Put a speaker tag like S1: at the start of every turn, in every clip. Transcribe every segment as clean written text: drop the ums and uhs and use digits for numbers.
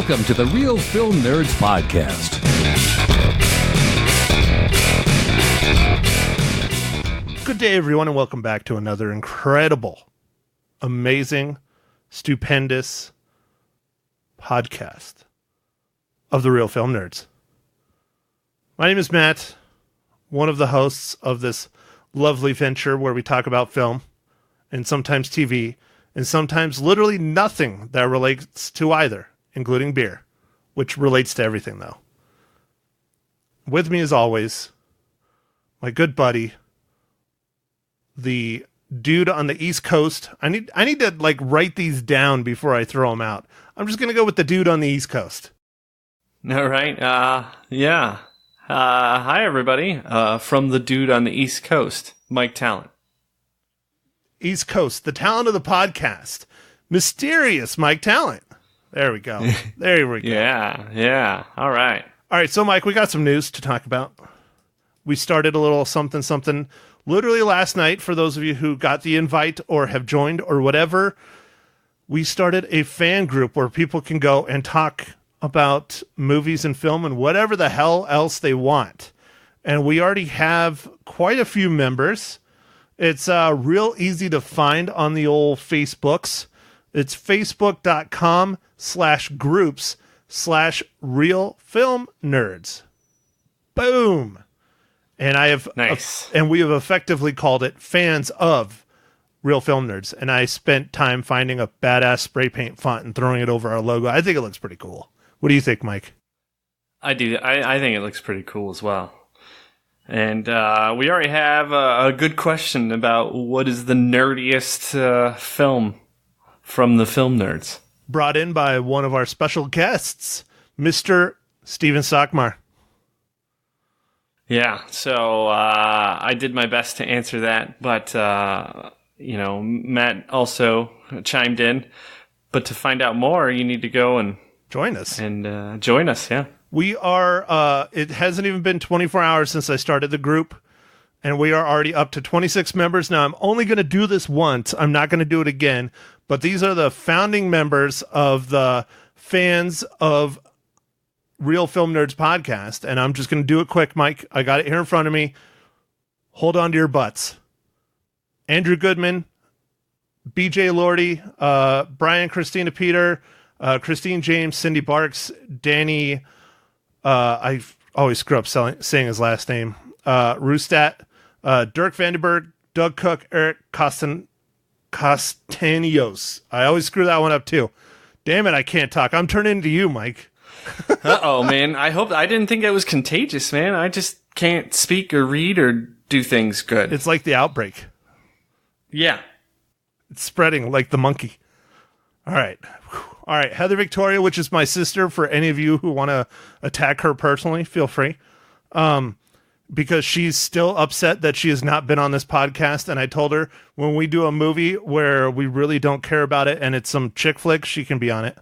S1: Welcome to the Real Film Nerds Podcast.
S2: Good day, everyone, and welcome back to another incredible, amazing, stupendous podcast of the Real Film Nerds. My name is Matt, one of the hosts of this lovely venture where we talk about film and sometimes TV and sometimes literally nothing that relates to either, including beer, which relates to everything, though. With me, as always, my good buddy, the dude on the East Coast. I need to write these down before I throw them out. I'm just gonna go with the dude on the East Coast.
S3: All right. Yeah. Hi, everybody. From the dude on the East Coast, Mike Talent.
S2: East Coast, the talent of the podcast, mysterious Mike Talent. There we go. There we go.
S3: Yeah. All right.
S2: All right. So, Mike, we got some news to talk about. We started a little something literally last night. For those of you who got the invite or have joined or whatever, we started a fan group where people can go and talk about movies and film and whatever the hell else they want. And we already have quite a few members. It's real easy to find on the old Facebooks. It's facebook.com/groups/realfilmnerds. Boom. And I have
S3: nice.
S2: And we have effectively called it Fans of Real Film Nerds. And I spent time finding a badass spray paint font and throwing it over our logo. I think it looks pretty cool. What do you think, Mike?
S3: I do. I think it looks pretty cool as well. And we already have a good question about what is the nerdiest film from the film nerds.
S2: Brought in by one of our special guests, Mr. Steven Stockmar.
S3: Yeah, so I did my best to answer that, but, Matt also chimed in. But to find out more, you need to go and
S2: join us.
S3: And join us, yeah.
S2: We are, it hasn't even been 24 hours since I started the group, and we are already up to 26 members. Now, I'm only going to do this once. I'm not going to do it again, but these are the founding members of the Fans of Real Film Nerds podcast, and I'm just going to do it quick, Mike. I got it here in front of me. Hold on to your butts. Andrew Goodman, BJ Lordy, Brian Christina Peter, Christine James, Cindy Barks, Danny, I always screw up saying his last name, Roostat, Dirk Vandenberg, Doug Cook, Eric Castaños. I always screw that one up too. Damn it, I can't talk. I'm turning to you, Mike.
S3: Uh-oh, man. I didn't think it was contagious, man. I just can't speak or read or do things good.
S2: It's like the outbreak.
S3: Yeah.
S2: It's spreading like the monkey. All right. Heather Victoria, which is my sister, for any of you who want to attack her personally, feel free. Because she's still upset that she has not been on this podcast. And I told her when we do a movie where we really don't care about it and it's some chick flick, she can be on it.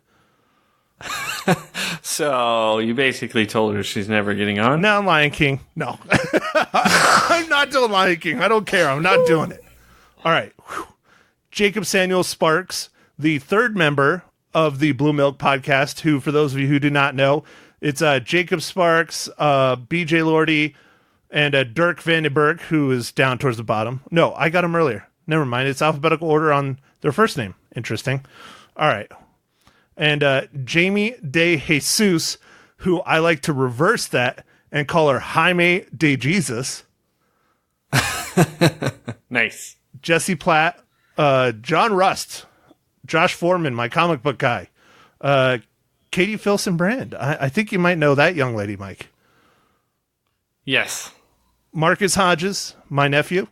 S3: So you basically told her she's never getting on?
S2: No, Lion King. No. I'm not doing Lion King. I don't care. I'm not doing it. All right. Jacob Samuel Sparks, the third member of the Blue Milk podcast, who, for those of you who do not know, it's Jacob Sparks, BJ Lordy, and Dirk Vandenberg, who is down towards the bottom. No, I got him earlier. Never mind. It's alphabetical order on their first name. Interesting. All right. And Jamie De Jesus, who I like to reverse that and call her Jaime De Jesus.
S3: Nice.
S2: Jesse Platt, John Rust, Josh Foreman, my comic book guy, Katie Filson Brand. I think you might know that young lady, Mike.
S3: Yes.
S2: Marcus Hodges, my nephew,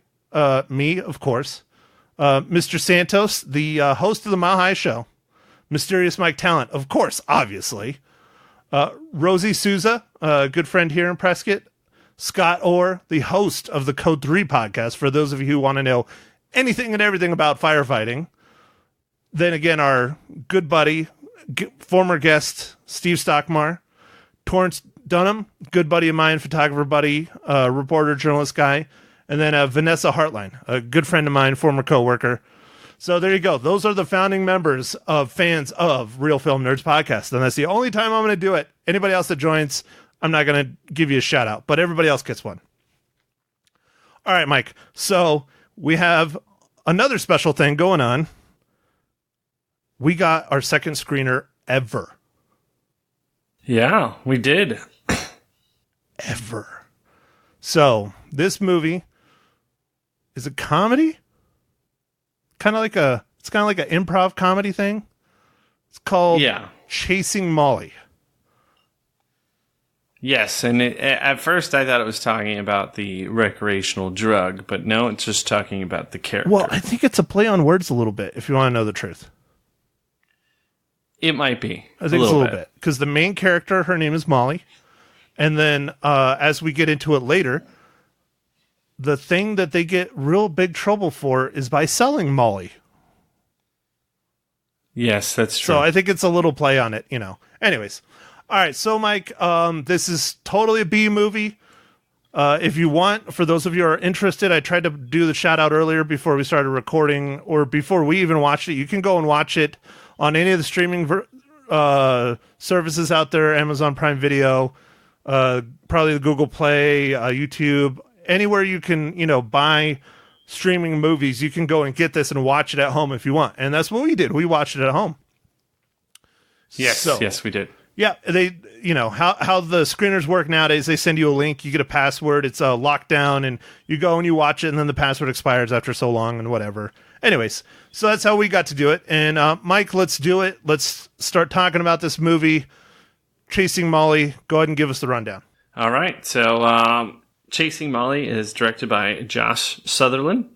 S2: me, of course. Mr. Santos, the host of the Mile High Show. Mysterious Mike Talent, of course, obviously. Rosie Souza, a good friend here in Prescott. Scott Orr, the host of the Code 3 podcast, for those of you who want to know anything and everything about firefighting. Then again, our good buddy, former guest, Steve Stockmar. Torrance Dunham, good buddy of mine, photographer buddy, reporter, journalist guy. And then Vanessa Hartline, a good friend of mine, former coworker. So there you go. Those are the founding members of fans of Real Film Nerds Podcast. And that's the only time I'm going to do it. Anybody else that joins, I'm not going to give you a shout out, but everybody else gets one. All right, Mike. So we have another special thing going on. We got our second screener ever.
S3: Yeah, we did.
S2: Ever. So this movie is a comedy. It's kind of like an improv comedy thing. It's called Chasing Molly.
S3: Yes, and at first I thought it was talking about the recreational drug, but no, it's just talking about the character.
S2: Well, I think it's a play on words a little bit, if you want to know the truth.
S3: It might be.
S2: I think it's a little bit. Because the main character, her name is Molly. And then as we get into it later, the thing that they get real big trouble for is by selling Molly.
S3: Yes, that's true.
S2: So I think it's a little play on it, Anyways. All right. So, Mike, this is totally a B movie. If you want, for those of you who are interested, I tried to do the shout out earlier before we started recording or before we even watched it. You can go and watch it on any of the streaming services out there, Amazon Prime Video, probably the Google Play, YouTube, anywhere you can, buy streaming movies, you can go and get this and watch it at home if you want. And that's what we did. We watched it at home.
S3: Yes, we did.
S2: Yeah, they, how the screeners work nowadays, they send you a link, you get a password, it's locked down, and you go and you watch it, and then the password expires after so long and whatever. Anyways, so that's how we got to do it. And Mike, let's do it. Let's start talking about this movie, Chasing Molly. Go ahead and give us the rundown.
S3: All right. So Chasing Molly is directed by Josh Sutherland.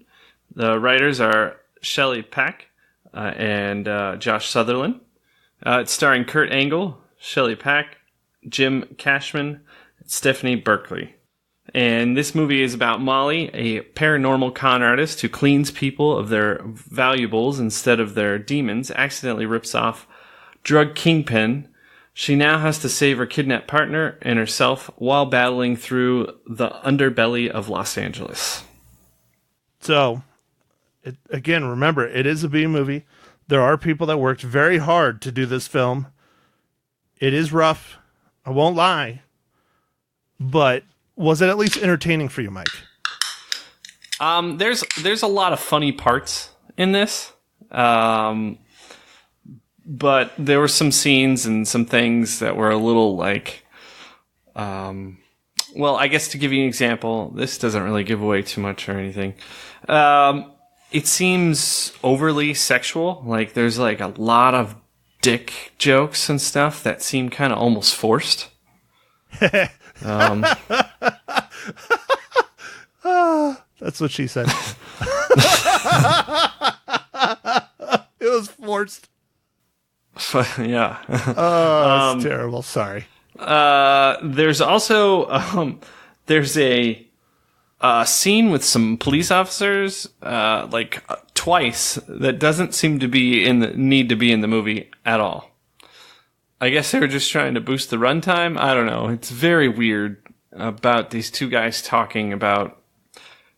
S3: The writers are Shelley Pack and Josh Sutherland. It's starring Kurt Angle, Shelley Pack, Jim Cashman, Stephanie Berkeley. And this movie is about Molly, a paranormal con artist who cleans people of their valuables instead of their demons, accidentally rips off drug kingpin. She now has to save her kidnapped partner and herself while battling through the underbelly of Los Angeles.
S2: So, again, remember, it is a B movie. There are people that worked very hard to do this film. It is rough. I won't lie. But was it at least entertaining for you, Mike?
S3: There's a lot of funny parts in this. But there were some scenes and some things that were a little like, well, I guess to give you an example, this doesn't really give away too much or anything. It seems overly sexual. Like there's like a lot of dick jokes and stuff that seem kind of almost forced.
S2: That's what she said. It was forced.
S3: Yeah.
S2: Oh, that's terrible. Sorry.
S3: There's also there's a scene with some police officers twice that doesn't seem to be need to be in the movie at all. I guess they were just trying to boost the runtime. I don't know. It's very weird about these two guys talking about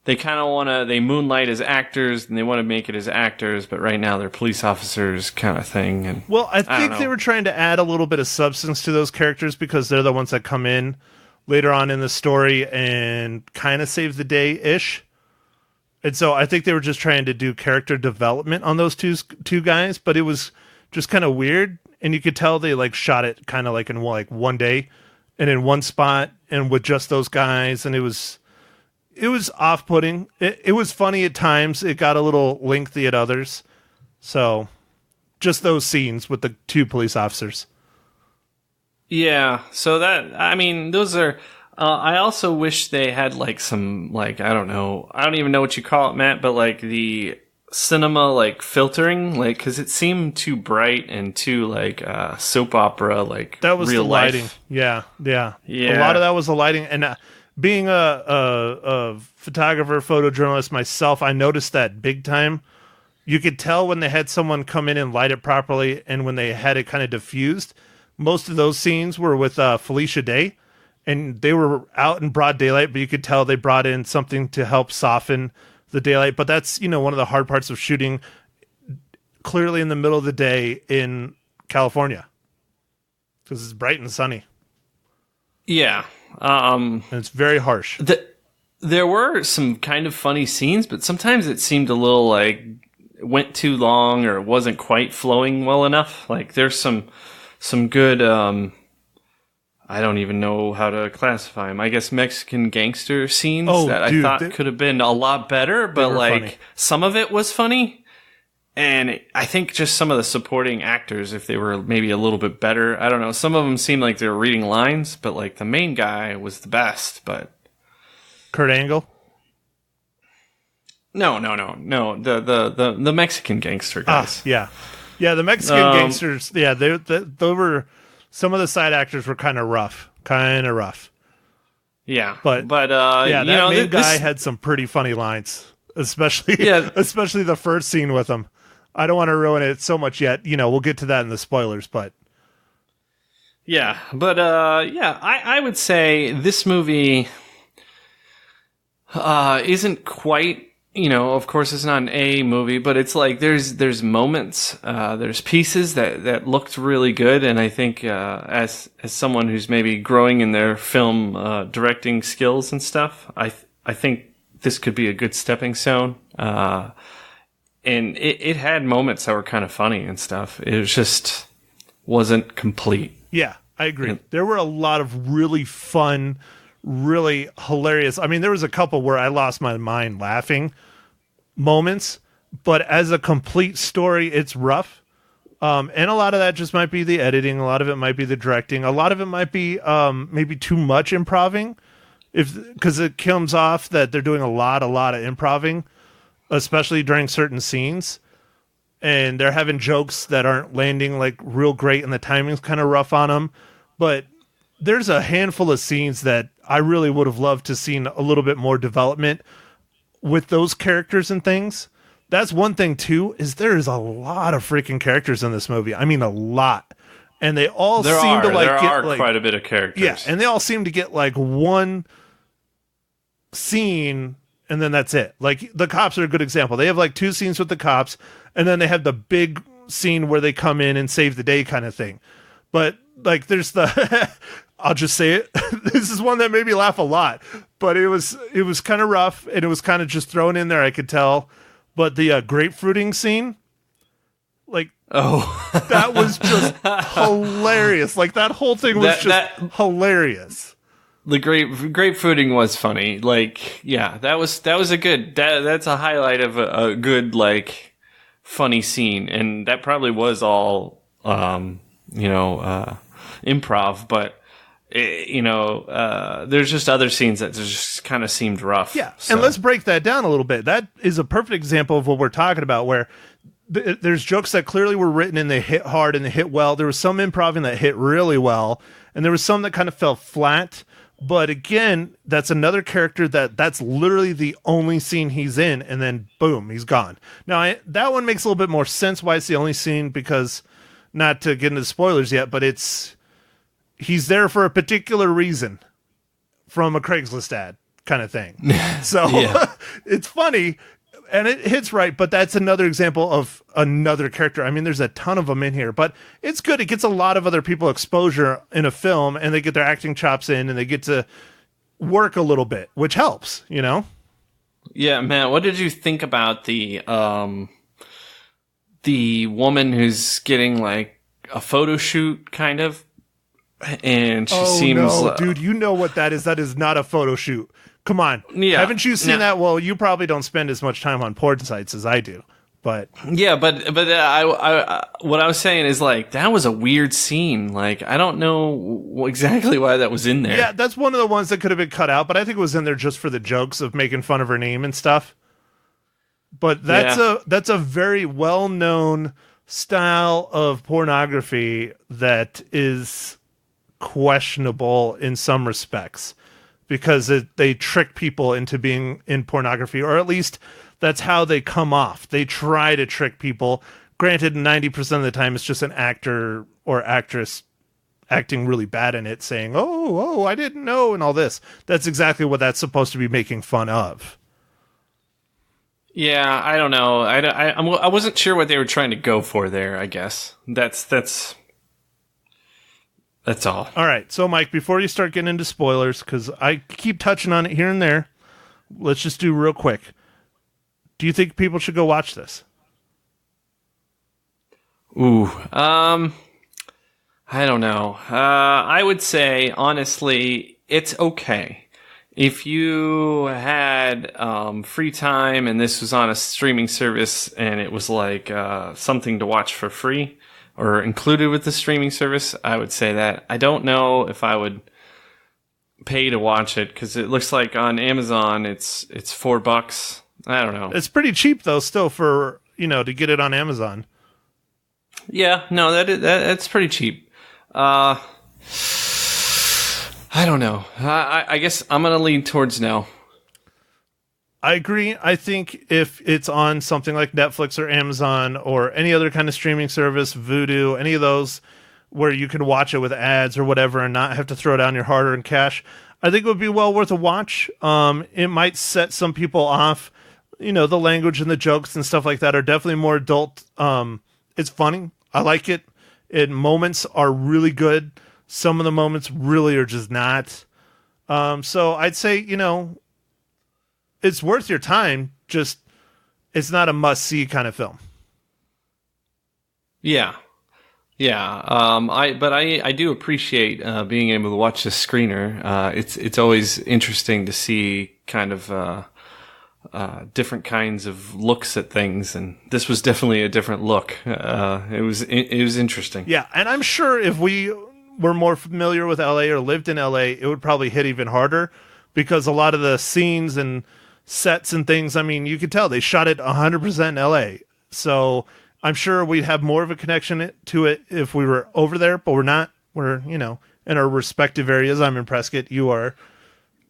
S3: they kind of they moonlight as actors and they want to make it as actors, but right now they're police officers kind of thing. And
S2: well, I think they were trying to add a little bit of substance to those characters because they're the ones that come in later on in the story and kind of save the day-ish. And so I think they were just trying to do character development on those two guys, but it was just kind of weird. And you could tell they shot it kind of in one day and in one spot and with just those guys. And it was off-putting. It was funny at times. It got a little lengthy at others. So just those scenes with the two police officers.
S3: Yeah. So those are, I also wish they had some, I don't know. I don't even know what you call it, Matt, but the cinema filtering, because it seemed too bright and too soap opera,
S2: that was
S3: real
S2: the lighting.
S3: life.
S2: Yeah. A lot of that was the lighting. And being a photographer, photojournalist myself, I noticed that big time. You could tell when they had someone come in and light it properly and when they had it kind of diffused. Most of those scenes were with Felicia Day, and they were out in broad daylight, but you could tell they brought in something to help soften the daylight. But that's, one of the hard parts of shooting clearly in the middle of the day in California because it's bright and sunny.
S3: Yeah.
S2: And it's very harsh.
S3: There were some kind of funny scenes, but sometimes it seemed a little like went too long or wasn't quite flowing well enough. Like there's some good, I don't even know how to classify them. I guess Mexican gangster scenes I thought could have been a lot better, but like funny. Some of it was funny. And I think just some of the supporting actors, if they were maybe a little bit better, I don't know. Some of them seemed like they were reading lines, but like the main guy was the best. But
S2: Kurt Angle?
S3: No. The Mexican gangster guys.
S2: Yeah, the Mexican gangsters. Yeah, they were. Some of the side actors were kind of rough.
S3: Yeah,
S2: but that main guy had some pretty funny lines, especially the first scene with him. I don't want to ruin it so much yet. We'll get to that in the spoilers, but I would say this movie isn't quite. Of course, it's not an A movie, but it's like there's moments, there's pieces that looked really good, and I think as someone who's maybe growing in their film directing skills and stuff, I think this could be a good stepping stone. And it had moments that were kind of funny and stuff. It just wasn't complete. Yeah, I agree. There were a lot of really fun, really hilarious. I mean, there was a couple where I lost my mind laughing moments, but as a complete story, it's rough. And a lot of that just might be the editing. A lot of it might be the directing. A lot of it might be maybe too much improving, because it comes off that they're doing a lot of improving, especially during certain scenes, and they're having jokes that aren't landing like real great, and the timing's kind of rough on them. But there's a handful of scenes that I really would have loved to seen a little bit more development with those characters and things. That's one thing too, is there is a lot of freaking characters in this movie. I mean, a lot. And they all seem to get
S3: quite a bit of characters.
S2: Yeah, and they all seem to get like one scene and then that's it. Like the cops are a good example. They have like two scenes with the cops, and then they have the big scene where they come in and save the day kind of thing. But like there's the I'll just say it. This is one that made me laugh a lot, but it was kind of rough, and it was kind of just thrown in there, I could tell. But the grapefruiting scene, like, that was just hilarious. Like that whole thing was hilarious.
S3: The grapefruiting was funny. Like, yeah, that was a good. That's a highlight of a good like funny scene, and that probably was all improv, but. There's just other scenes that just kind of seemed rough.
S2: Yeah, so. And let's break that down a little bit. That is a perfect example of what we're talking about, where there's jokes that clearly were written and they hit hard and they hit well. There was some improv that hit really well, and there was some that kind of fell flat. But again, that's another character that's literally the only scene he's in, and then boom, he's gone. Now, that one makes a little bit more sense why it's the only scene, because, not to get into spoilers yet, but he's there for a particular reason from a Craigslist ad kind of thing. So it's funny and it hits right, but that's another example of another character. I mean, there's a ton of them in here, but it's good. It gets a lot of other people exposure in a film, and they get their acting chops in, and they get to work a little bit, which helps,
S3: Yeah, man. What did you think about the woman who's getting like a photo shoot kind of? And she seems...
S2: dude, you know what that is. That is not a photo shoot. Come on.
S3: Yeah.
S2: Haven't you seen that? Well, you probably don't spend as much time on porn sites as I do, but...
S3: Yeah, but I what I was saying is, like, that was a weird scene. Like, I don't know exactly why that was in there.
S2: Yeah, that's one of the ones that could have been cut out, but I think it was in there just for the jokes of making fun of her name and stuff. But that's a very well-known style of pornography that is... questionable in some respects, because they trick people into being in pornography, or at least that's how they come off. They try to trick people. Granted, 90% of the time it's just an actor or actress acting really bad in it, saying, oh, I didn't know, and all this. That's exactly what that's supposed to be making fun of.
S3: Yeah, I don't know. I wasn't sure what they were trying to go for there. I guess that's all.
S2: All right, so Mike, before you start getting into spoilers, because I keep touching on it here and there, let's just do real quick. Do you think people should go watch this?
S3: Ooh, I don't know. I would say, honestly, it's okay. If you had free time and this was on a streaming service and it was like something to watch for free or included with the streaming service, I would say that. I don't know if I would pay to watch it because it looks like on Amazon it's $4. I don't know.
S2: It's pretty cheap though, still for to get it on Amazon.
S3: Yeah, no, that's pretty cheap. I don't know. I guess I'm going to lean towards no.
S2: I agree. I think if it's on something like Netflix or Amazon or any other kind of streaming service, Vudu, any of those where you can watch it with ads or whatever and not have to throw down your hard-earned cash, I think it would be well worth a watch. It might set some people off. The language and the jokes and stuff like that are definitely more adult. It's funny. I like it. Moments are really good. Some of the moments really are just not. So I'd say, it's worth your time. Just, it's not a must-see kind of film.
S3: Yeah. Yeah. I do appreciate being able to watch this screener. It's always interesting to see kind of different kinds of looks at things, and this was definitely a different look. It was interesting.
S2: Yeah, and I'm sure if we were more familiar with LA or lived in LA, it would probably hit even harder because a lot of the scenes and sets and things, I mean, you could tell they shot it 100% in LA. So I'm sure we'd have more of a connection to it if we were over there, but we're not. We're, in our respective areas. I'm in Prescott. You are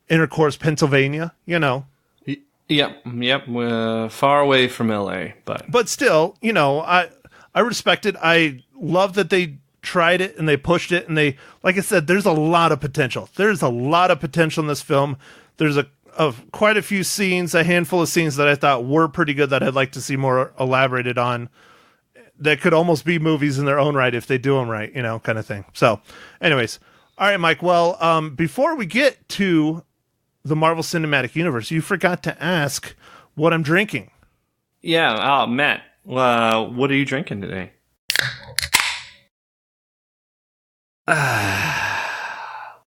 S2: Intercourse, Pennsylvania,
S3: Yep. Far away from LA,
S2: but still, I respect it. I love that they tried it and they pushed it, and they, like I said, there's a lot of potential. There's a lot of potential in this film. There's quite a few scenes, a handful of scenes that I thought were pretty good that I'd like to see more elaborated on. That could almost be movies in their own right if they do them right, kind of thing. So, anyways, all right, Mike. Well, before we get to the Marvel Cinematic Universe, you forgot to ask what I'm drinking.
S3: Yeah, Matt, what are you drinking today?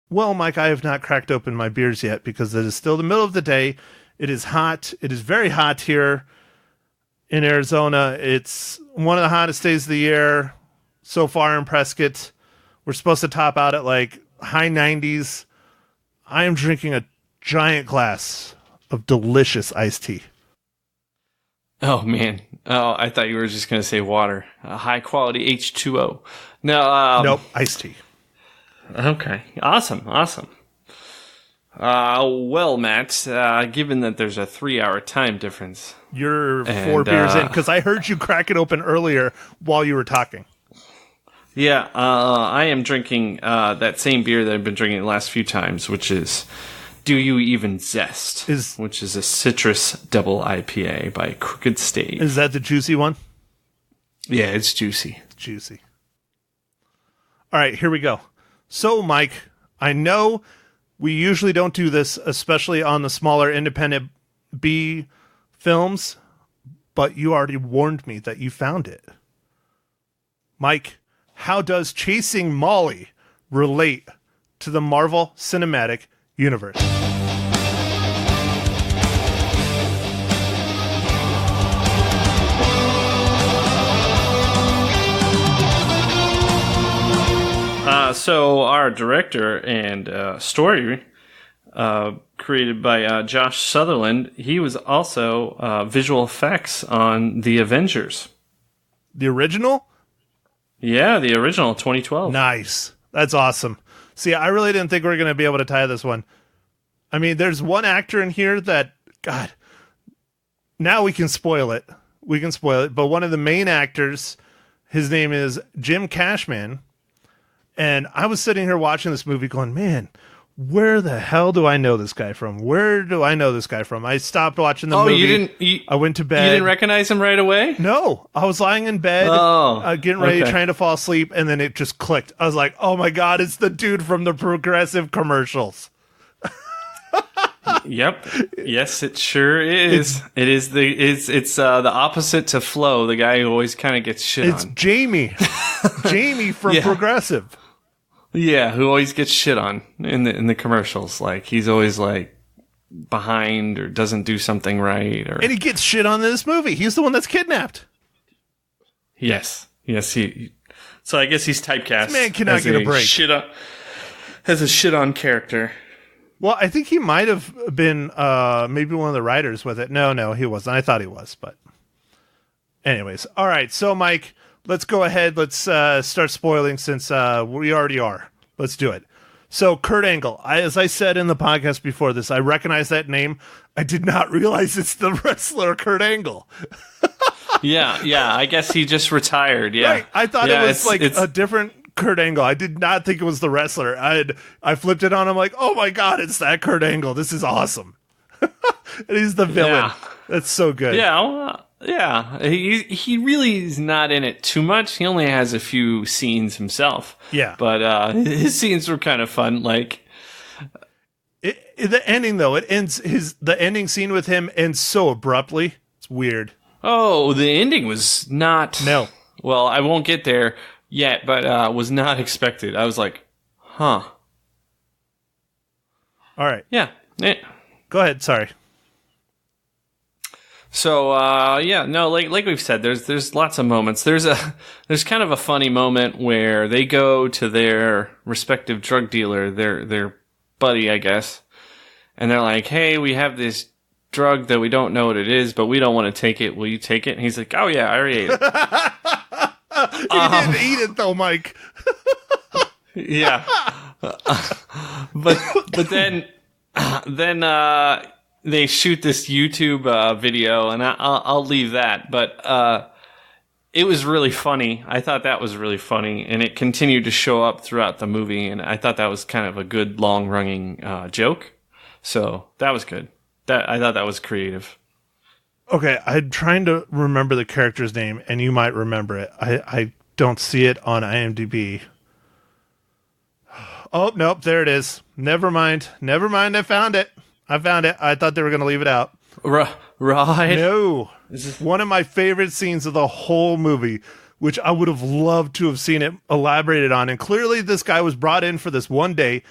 S2: Well, Mike, I have not cracked open my beers yet because it is still the middle of the day. It is hot. It is very hot here in Arizona. It's one of the hottest days of the year so far in Prescott. We're supposed to top out at like high 90s. I am drinking a giant glass of delicious iced tea.
S3: Oh, man. Oh, I thought you were just going to say water. High quality H2O. No.
S2: Nope, iced tea.
S3: Okay. Awesome. Well, Matt, given that there's a 3-hour time difference.
S2: You're 4 beers in, because I heard you crack it open earlier while you were talking.
S3: Yeah, I am drinking that same beer that I've been drinking the last few times, which is Do You Even Zest, which is a citrus double IPA by Crooked Stave.
S2: Is that the juicy one?
S3: Yeah, it's juicy.
S2: Juicy. All right, here we go. So, Mike, I know we usually don't do this, especially on the smaller independent B films, but you already warned me that you found it. Mike, how does Chasing Molly relate to the Marvel Cinematic Universe?
S3: So our director and story created by Josh Sutherland, he was also visual effects on The Avengers.
S2: The original?
S3: Yeah, the original, 2012.
S2: Nice. That's awesome. See, I really didn't think we were going to be able to tie this one. I mean, there's one actor in here that, God, now we can spoil it. But one of the main actors, his name is Jim Cashman. And I was sitting here watching this movie going, man, where the hell do I know this guy from? Where do I know this guy from? I stopped watching the movie. I went to bed.
S3: You didn't recognize him right away?
S2: No, I was lying in bed, getting ready, trying to fall asleep, and then it just clicked. I was like, oh my God, it's the dude from the Progressive commercials.
S3: Yep. Yes, it sure is. It's the opposite to Flo, the guy who always kind of gets shit on.
S2: It's Jamie. Jamie from Progressive.
S3: Yeah, who always gets shit on in the commercials. Like, he's always like behind or doesn't do something right, and
S2: he gets shit on in this movie. He's the one that's kidnapped.
S3: Yes. So I guess he's typecast.
S2: This man cannot get a break.
S3: Has a shit on character.
S2: Well, I think he might have been maybe one of the writers with it. No, he wasn't. I thought he was, but anyways. All right, so Mike, let's go ahead. Let's start spoiling since we already are. Let's do it. So Kurt Angle, as I said in the podcast before this, I recognize that name. I did not realize it's the wrestler Kurt Angle.
S3: Yeah. I guess he just retired. Yeah,
S2: right. I thought it was a different Kurt Angle. I did not think it was the wrestler. I flipped it on. I'm like, oh my God, it's that Kurt Angle. This is awesome. And he's the villain. Yeah. That's so good.
S3: Yeah. He really is not in it too much. He only has a few scenes himself.
S2: Yeah.
S3: But his scenes were kind of fun. Like
S2: the ending though, the ending scene with him ends so abruptly. It's weird.
S3: Oh, the ending was not.
S2: No.
S3: Well, I won't get there yet, but was not expected. I was like, huh.
S2: All right.
S3: Yeah.
S2: Go ahead. Sorry.
S3: So like we've said, there's lots of moments. There's kind of a funny moment where they go to their respective drug dealer, their buddy, I guess, and they're like, "Hey, we have this drug that we don't know what it is, but we don't want to take it. Will you take it?" And he's like, "Oh yeah, I already ate it."
S2: He didn't eat it though, Mike.
S3: Yeah, but then they shoot this YouTube video, and I'll leave that. But it was really funny. I thought that was really funny, and it continued to show up throughout the movie. And I thought that was kind of a good long running joke. So that was good. I thought that was creative.
S2: Okay, I'm trying to remember the character's name, and you might remember it. I don't see it on IMDb. Oh, nope, there it is. Never mind. I found it. I thought they were going to leave it out.
S3: Right.
S2: No. One of my favorite scenes of the whole movie, which I would have loved to have seen it elaborated on. And clearly this guy was brought in for this one day,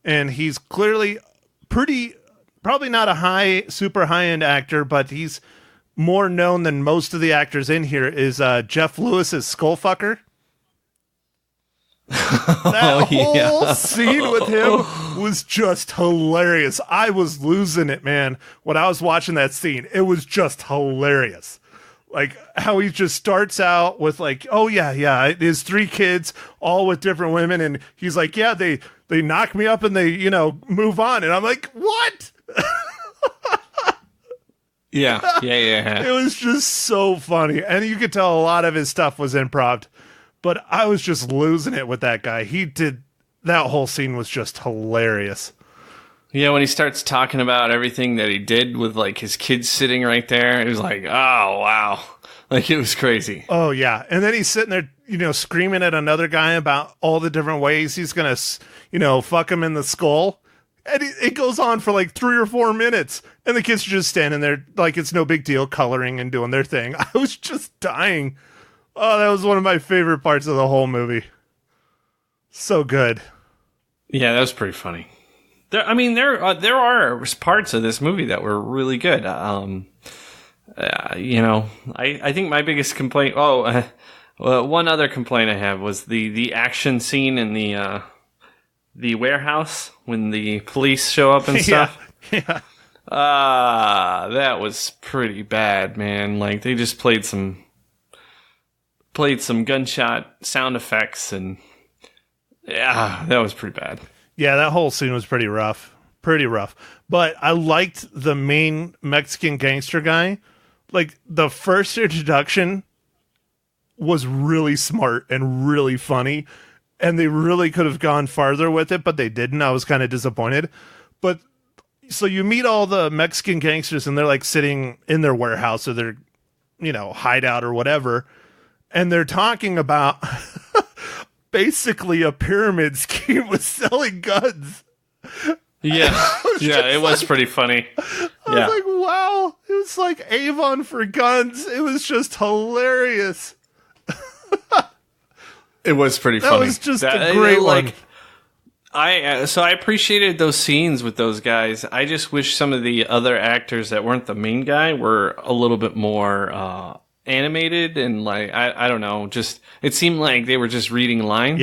S2: and he's clearly probably not a super high-end actor, but he's more known than most of the actors in here, is Jeff Lewis's Skullfucker. That whole scene with him was just hilarious. I was losing it, man, when I was watching that scene. It was just hilarious. Like how he just starts out with like, oh yeah, his 3 kids, all with different women, and he's like, yeah, they knock me up and they, move on, and I'm like, what?
S3: Yeah.
S2: It was just so funny, and you could tell a lot of his stuff was improv. But I was just losing it with that guy. That whole scene was just hilarious.
S3: Yeah, when he starts talking about everything that he did with like his kids sitting right there, it was like, oh wow, like it was crazy.
S2: Oh yeah, and then he's sitting there, screaming at another guy about all the different ways he's gonna, fuck him in the skull. And it goes on for like 3 or 4 minutes, and the kids are just standing there like it's no big deal, coloring and doing their thing. I was just dying. Oh, that was one of my favorite parts of the whole movie. So good.
S3: Yeah, that was pretty funny. There are parts of this movie that were really good. I think my biggest complaint. One other complaint I have was the action scene in the warehouse when the police show up and stuff.
S2: Yeah.
S3: That was pretty bad, man. Like they just played some gunshot sound effects, and yeah, that was pretty bad.
S2: Yeah, that whole scene was pretty rough. But I liked the main Mexican gangster guy. Like the first introduction was really smart and really funny, and they really could have gone farther with it, but they didn't. I was kind of disappointed. But so you meet all the Mexican gangsters, and they're like sitting in their warehouse or their, hideout or whatever, and they're talking about basically a pyramid scheme with selling guns.
S3: Yeah, it was pretty funny.
S2: I was like, wow, it was like Avon for guns. It was just hilarious.
S3: It was pretty funny.
S2: That was just a great one.
S3: So I appreciated those scenes with those guys. I just wish some of the other actors that weren't the main guy were a little bit more animated and like I don't know. Just it seemed like they were just reading lines.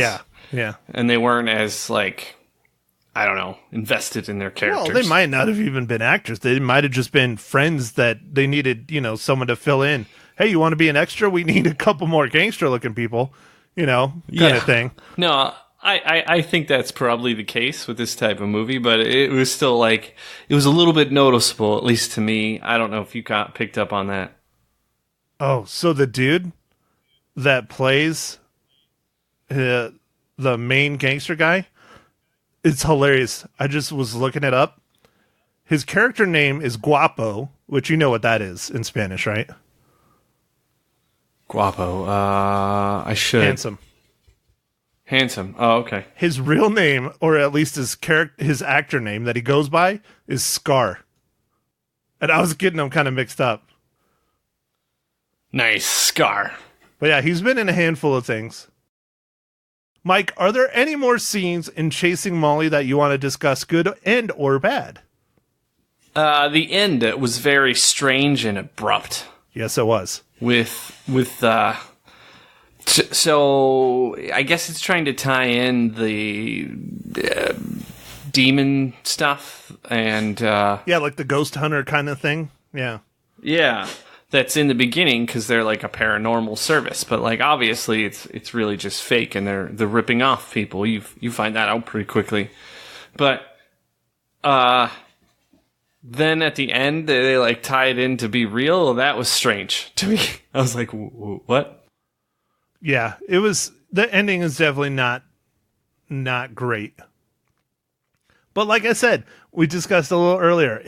S2: Yeah,
S3: and they weren't as like I don't know invested in their characters.
S2: Well, they might not have even been actors. They might have just been friends that they needed, someone to fill in. Hey, you want to be an extra? We need a couple more gangster-looking people. Kind of thing.
S3: No, I think that's probably the case with this type of movie, but it was still like, it was a little bit noticeable, at least to me. I don't know if you got picked up on that.
S2: Oh, so the dude that plays the main gangster guy, it's hilarious. I just was looking it up. His character name is Guapo, which you know what that is in Spanish, right?
S3: Guapo. I should. Handsome. Oh, okay.
S2: His real name, or at least his actor name that he goes by, is Scar. And I was getting them kind of mixed up.
S3: Nice. Scar.
S2: But yeah, he's been in a handful of things. Mike, are there any more scenes in Chasing Molly that you want to discuss, good and or bad?
S3: The end was very strange and abrupt.
S2: Yes, it was.
S3: So I guess it's trying to tie in the demon stuff and
S2: like the ghost hunter kind of thing.
S3: Yeah, that's in the beginning because they're like a paranormal service, but like obviously it's really just fake and they're ripping off people. You find that out pretty quickly, but then at the end they like tie it in to be real. That was strange to me. I was like, what?
S2: Yeah, it was. The ending is definitely not great. But like I said, we discussed a little earlier,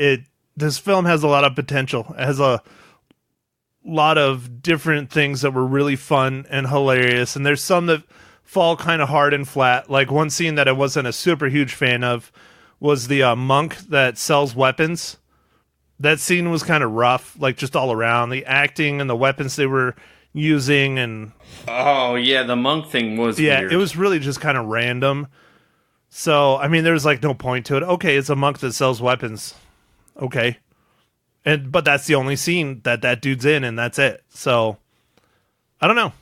S2: this film has a lot of potential. It has a lot of different things that were really fun and hilarious, and there's some that fall kind of hard and flat. Like one scene that I wasn't a super huge fan of was the monk that sells weapons. That scene was kind of rough, like just all around. The acting and the weapons they were using and
S3: the monk thing was weird.
S2: It was really just kind of random. So I mean there's like no point to it. Okay, it's a monk that sells weapons. Okay. But that's the only scene that dude's in, and that's it. So I don't know.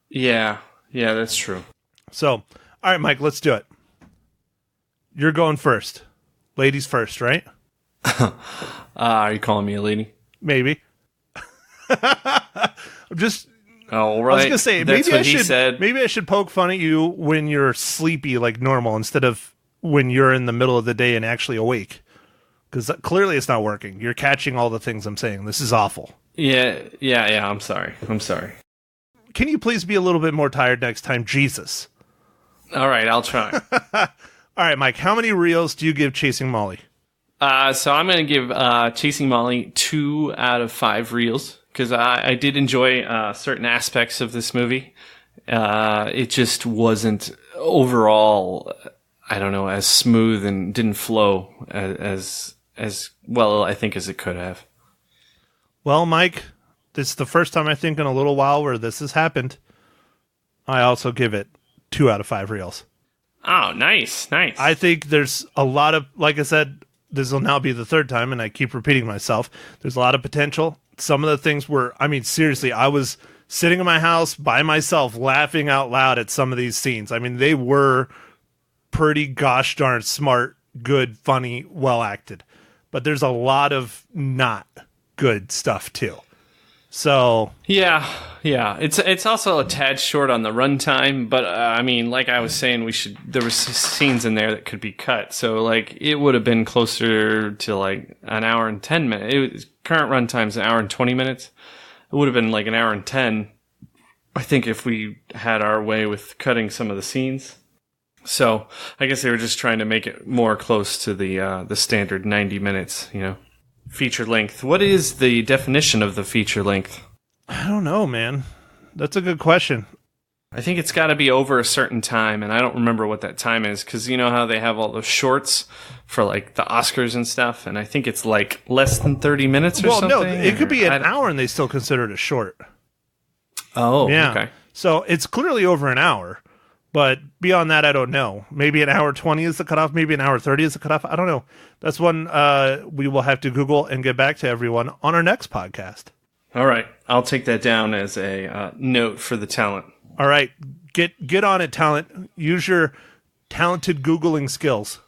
S3: Yeah, that's true.
S2: So all right, Mike, let's do it. You're going first. Ladies first, right?
S3: Are you calling me a lady?
S2: Maybe. I'm just.
S3: Oh, right.
S2: I was gonna say
S3: That's
S2: maybe
S3: what he said.
S2: Maybe I should poke fun at you when you're sleepy like normal instead of when you're in the middle of the day and actually awake. Because clearly it's not working. You're catching all the things I'm saying. This is awful.
S3: Yeah. I'm sorry.
S2: Can you please be a little bit more tired next time, Jesus?
S3: All right, I'll try.
S2: All right, Mike. How many reels do you give Chasing Molly?
S3: So I'm going to give Chasing Molly 2 out of 5 reels because I did enjoy certain aspects of this movie. It just wasn't overall, I don't know, as smooth and didn't flow as well, I think, as it could have.
S2: Well, Mike, this is the first time I think in a little while where this has happened. I also give it 2 out of 5 reels.
S3: Oh, nice.
S2: I think there's a lot of, like I said, this will now be the third time, and I keep repeating myself. There's a lot of potential. Some of the things were, I mean, seriously, I was sitting in my house by myself laughing out loud at some of these scenes. I mean, they were pretty gosh darn smart, good, funny, well acted. But there's a lot of not good stuff too. So
S3: yeah, it's also a tad short on the runtime, but I mean, like I was saying, there was scenes in there that could be cut, so like it would have been closer to like an hour and 10 minutes. Current runtime's an hour and 20 minutes. It would have been like an hour and 10 I think if we had our way with cutting some of the scenes. So I guess they were just trying to make it more close to the standard 90 minutes, feature length. What is the definition of the feature length?
S2: I don't know, man. That's a good question.
S3: I think it's got to be over a certain time, and I don't remember what that time is, because you know how they have all those shorts for like the Oscars and stuff, and I think it's like less than 30 minutes or something. Well, no,
S2: it could be an hour and they still consider it a short.
S3: Oh,
S2: yeah.
S3: Okay.
S2: So it's clearly over an hour, but beyond that, I don't know. Maybe an hour 20 is the cutoff, maybe an hour 30 is the cutoff. I don't know. That's one we will have to Google and get back to everyone on our next podcast.
S3: All right. I'll take that down as a note for the talent.
S2: All right, get on it, talent. Use your talented Googling skills.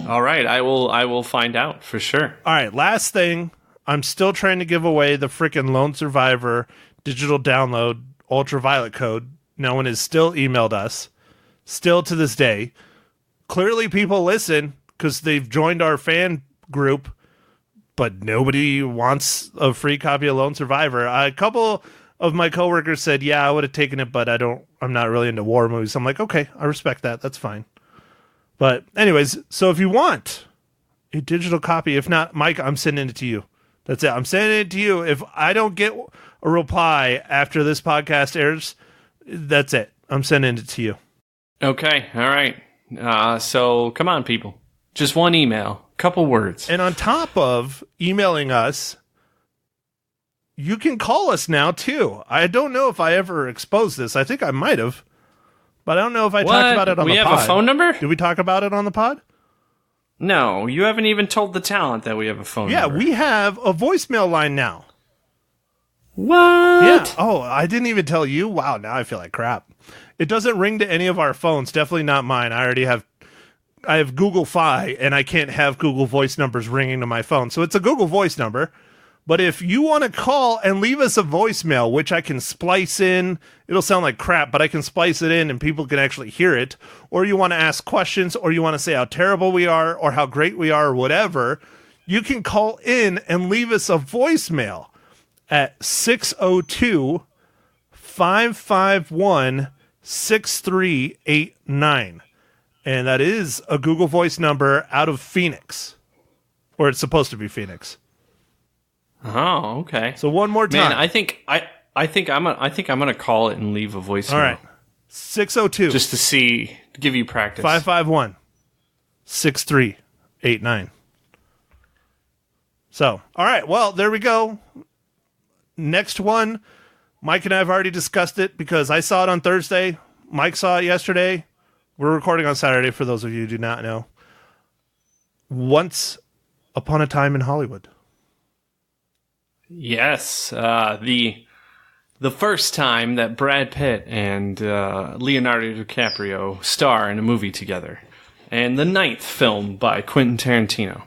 S3: All right, I will find out for sure.
S2: All right, last thing. I'm still trying to give away the freaking Lone Survivor digital download ultraviolet code. No one has still emailed us. Still to this day. Clearly people listen because they've joined our fan group, but nobody wants a free copy of Lone Survivor. A couple of my coworkers said, yeah, I would have taken it, but I'm not really into war movies. I'm like, okay, I respect that. That's fine. But anyways, so if you want a digital copy, if not, Mike, I'm sending it to you. That's it. I'm sending it to you. If I don't get a reply after this podcast airs, that's it. I'm sending it to you.
S3: Okay. All right. So come on, people. Just one email, couple words.
S2: And on top of emailing us, you can call us now, too. I don't know if I ever exposed this. I think I might have. But I don't know if I talked about it on the pod.
S3: We have a phone number?
S2: Did we talk about it on the pod?
S3: No, you haven't even told the talent that we have a phone number.
S2: Yeah, we have a voicemail line now.
S3: What?
S2: Yeah. Oh, I didn't even tell you? Wow, now I feel like crap. It doesn't ring to any of our phones. Definitely not mine. I have Google Fi, and I can't have Google Voice numbers ringing to my phone. So it's a Google Voice number. But if you want to call and leave us a voicemail, which I can splice in, it'll sound like crap, but I can splice it in and people can actually hear it, or you want to ask questions, or you want to say how terrible we are, or how great we are, or whatever, you can call in and leave us a voicemail at 602-551-6389. And that is a Google Voice number out of Phoenix, or it's supposed to be Phoenix.
S3: Oh, okay.
S2: So one more time.
S3: Man, I think I'm gonna call it and leave a voicemail.
S2: All right. 602
S3: just to give you practice.
S2: 551-6389. So, all right. Well, there we go. Next one, Mike and I have already discussed it because I saw it on Thursday. Mike saw it yesterday. We're recording on Saturday for those of you who do not know. Once Upon a Time in Hollywood.
S3: Yes, the first time that Brad Pitt and Leonardo DiCaprio star in a movie together, and the 9th film by Quentin Tarantino.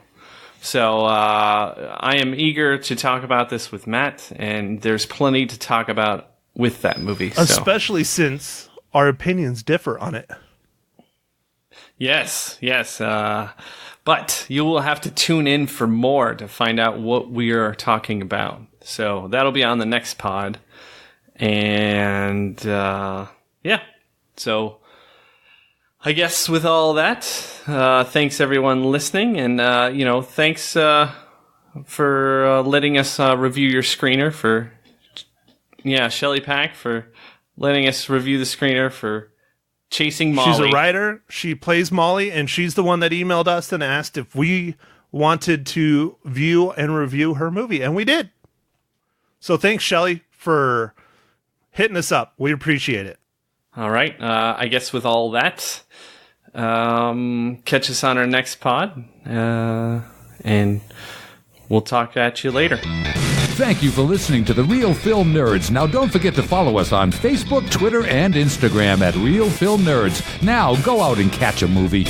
S3: So I am eager to talk about this with Matt, and there's plenty to talk about with that movie.
S2: Especially since our opinions differ on it.
S3: Yes. But you will have to tune in for more to find out what we are talking about. So that'll be on the next pod. And, yeah. So I guess with all that, thanks everyone listening. And, thanks for letting us review your screener for, Shelly Pack for letting us review the screener for Chasing Molly.
S2: She's a writer. She plays Molly, and she's the one that emailed us and asked if we wanted to view and review her movie, and we did. So thanks, Shelly, for hitting us up. We appreciate it.
S3: All right. I guess with all that, catch us on our next pod, and we'll talk at you later.
S1: Thank you for listening to The Real Film Nerds. Now, don't forget to follow us on Facebook, Twitter, and Instagram at Real Film Nerds. Now, go out and catch a movie.